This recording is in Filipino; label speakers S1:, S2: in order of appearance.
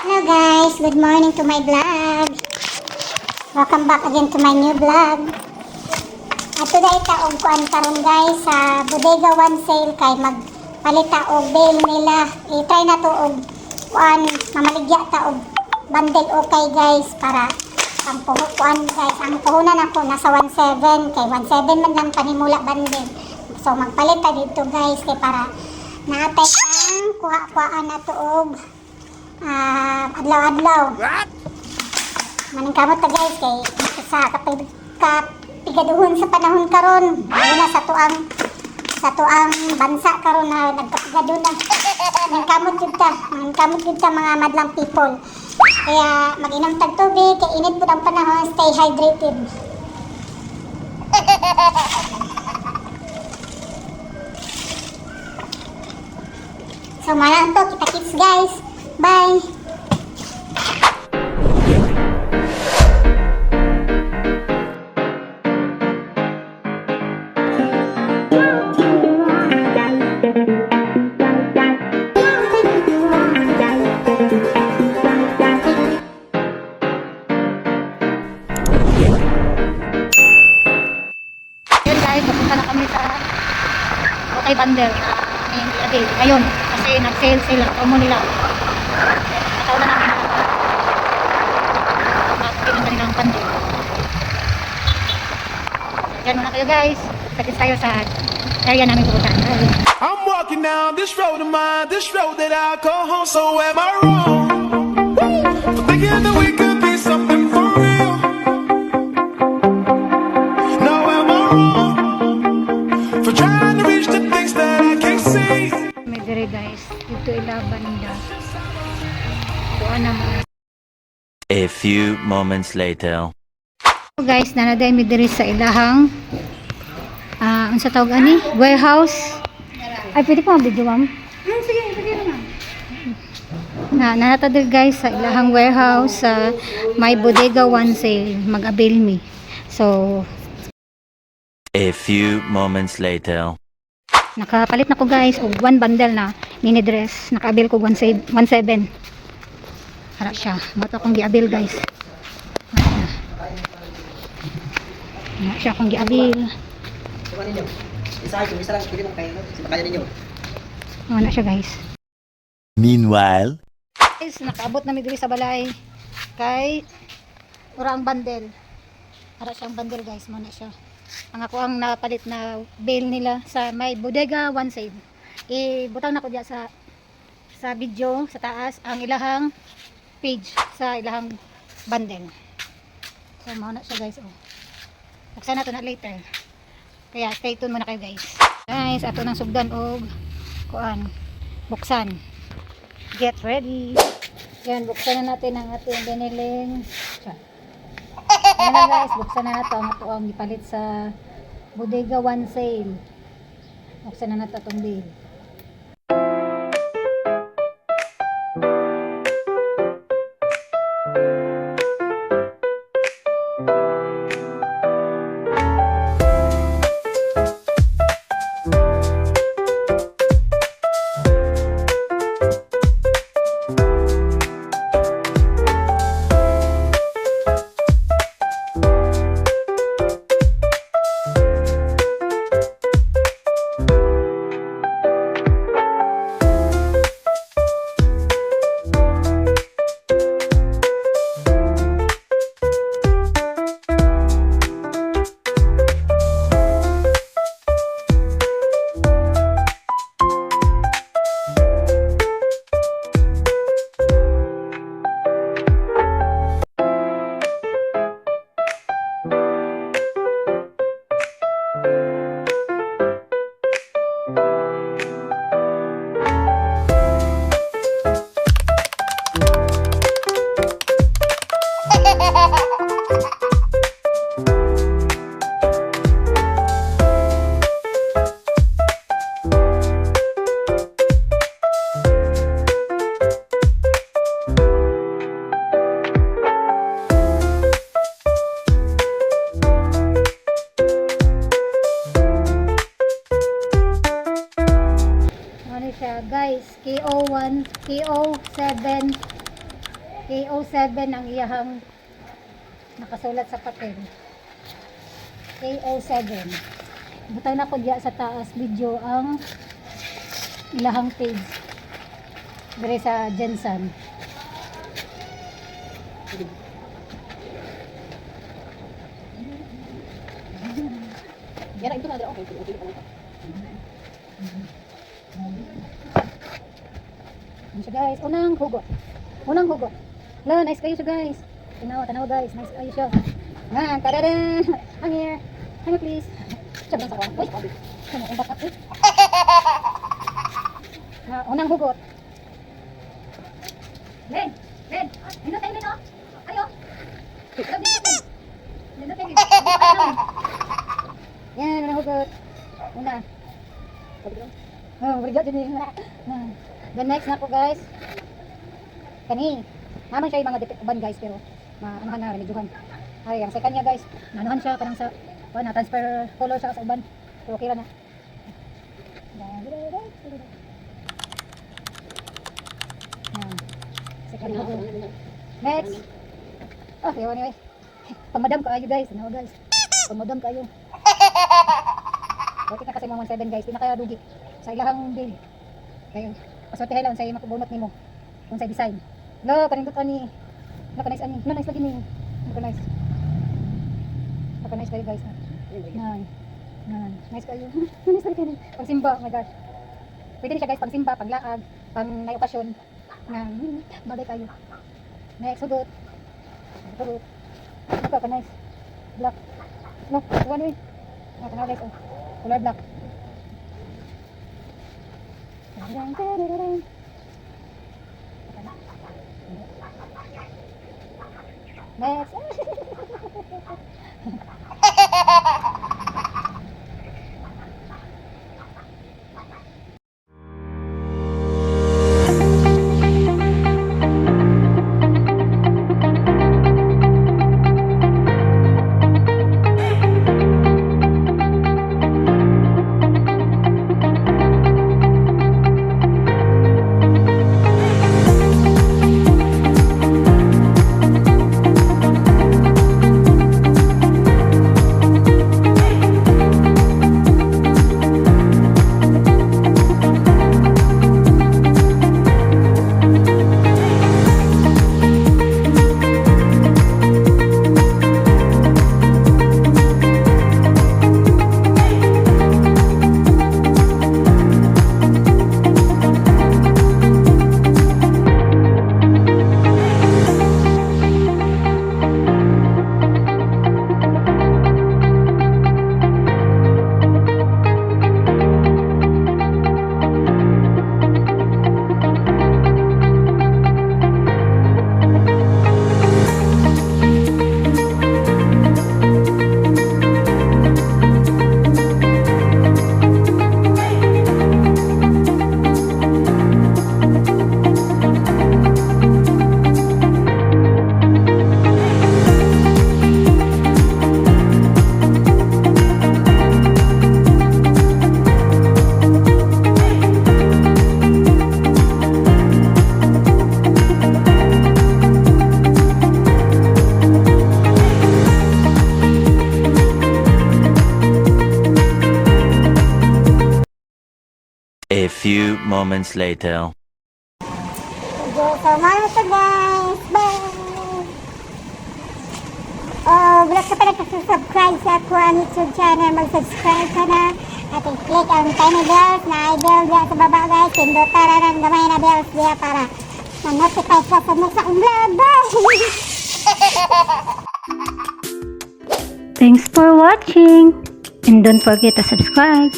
S1: Hello guys, good morning to my vlog. Welcome back again to my new vlog. At today taog kuan karon guys sa Bodega One Sale kay magpalita og bail nila. I-try na to og kuan mamaligya ta og bundle okay guys para ang kuan guys. Ang puhunan ako nasa 17 kay 17 man lang panimula bundle. So magpalit ta dito guys kay para naatay ang kuha-kuhaan na to og adlaw-adlaw. Manang kamot ta guys kay sa kapigaduhon sa panahon karon. Ano na sa tuang bansa karon na nagkapigado na. Manang kamot jud ta mga madlang people. Kaya mag-inom tag tubig kay init pud ang panahon, stay hydrated. So malang to, kita-kits guys. Bye!
S2: Yun guys, papunta na kami sa Okay Bundle. Ngayon, kasi nag-sale sila. Promo nila. Nataw na namin makakapin ang kanilang bundle. Diyan muna kayo guys. Sakit tayo sa area namin pupuntahan.
S3: I'm walking down this road of mine, this road that I call home. So am I wrong for thinking that we could be something for real? No, am I wrong for trying to reach the things that I can't see?
S2: May dire guys. Dito ilaban nila. Kuha naman.
S4: A few moments later.
S2: So guys, nanaday mi diri sa ilahang unsa tawag ani? Warehouse. Ay, pwede ko mag-video, ma'am? Sige, pwede naman. Nanata diri guys sa ilahang warehouse sa may Bodega One Sale. Mag-avail me. So,
S4: A few moments later.
S2: nakapalit na ko guys og one bundle na mini dress. Naka-avail ko 17. Hara siya. Bato akong gi-avail guys. Hara siya akong gi-avail. Ano siya guys.
S4: Meanwhile,
S2: Guys, nakaabot na mi diri sa balay. Kay urang bundle. Hara siyang bundle guys, mo na siya. Ang ako ang napalit na bail nila sa may Bodega One Sale. Ibutang na ko diya sa video sa taas ang ilahang page sa ilahang bundle. So mo na siya guys. Oh. Buksan na to na later. Kaya stay tuned muna kayo guys. Guys, ato nang sugdan og kuan. Buksan. Get ready. Yan, buksan na natin ang ating biniling. Yan na guys, buksan na nato ang ato ang ipalit sa Bodega One Sale. Buksan na nato itong bill. guys, KO1, KO7 KO7 ang iyahang nakasulat sa papel. KO7. Butay na ko diya sa taas video ang ilahang page. Dire sa Jensen. Yan ito na okay. Ano siya guys? Unang hugot. La, nice kayo siya guys. Tanaw guys. Nice kayo siya. Yan, tadada. Hang here. Hang here please. Siya sa ko. Uy. Ano ang batak eh? Unang hugot. Len. Dino tayo dito. Ayo. Dino tayo. Yan, unang hugot. Una. Berigot din. The next na po guys. Kani. Naman siya yung mga depit uban guys pero maanuhan na remedyohan. Ay, ang second niya guys. Naanuhan siya parang sa na transfer color siya sa uban. So okay ra na. Second na. Next. Okay, anyway. Pamadam kayo guys. Ano guys? Pamadam kayo. Bakit na kasi mo 17 guys, di na kaya dugi sa ilahang bill. Kayo, paswerte lang sa iyo makubunot nimo kung sa design. Lo, kanindot ani. Lo, nice ani. Lo, nice lagi ni. Lo, nice. Lo, nice kayo guys. Nice kayo. Nice lagi kayo. Pagsimba, oh my gosh. Pwede siya guys, pagsimba, paglaag, pang may okasyon. Bagay kayo. Next, hugot. Hugot. Lo, nice. Black. Lo, one way. Tanaw guys, oh. Color black. Next.
S4: A few moments later.
S1: So, mga ito guys. Bye! Wala ka pa nagsusubscribe sa ako ang YouTube channel. Mag-subscribe ka na. At i-click ang tiny bells na i-bell dyan sa baba guys. Pindutara ng gamay na bells dyan para ma-notify ka sa next akong vlog. Bye!
S5: Thanks for watching and don't forget to subscribe.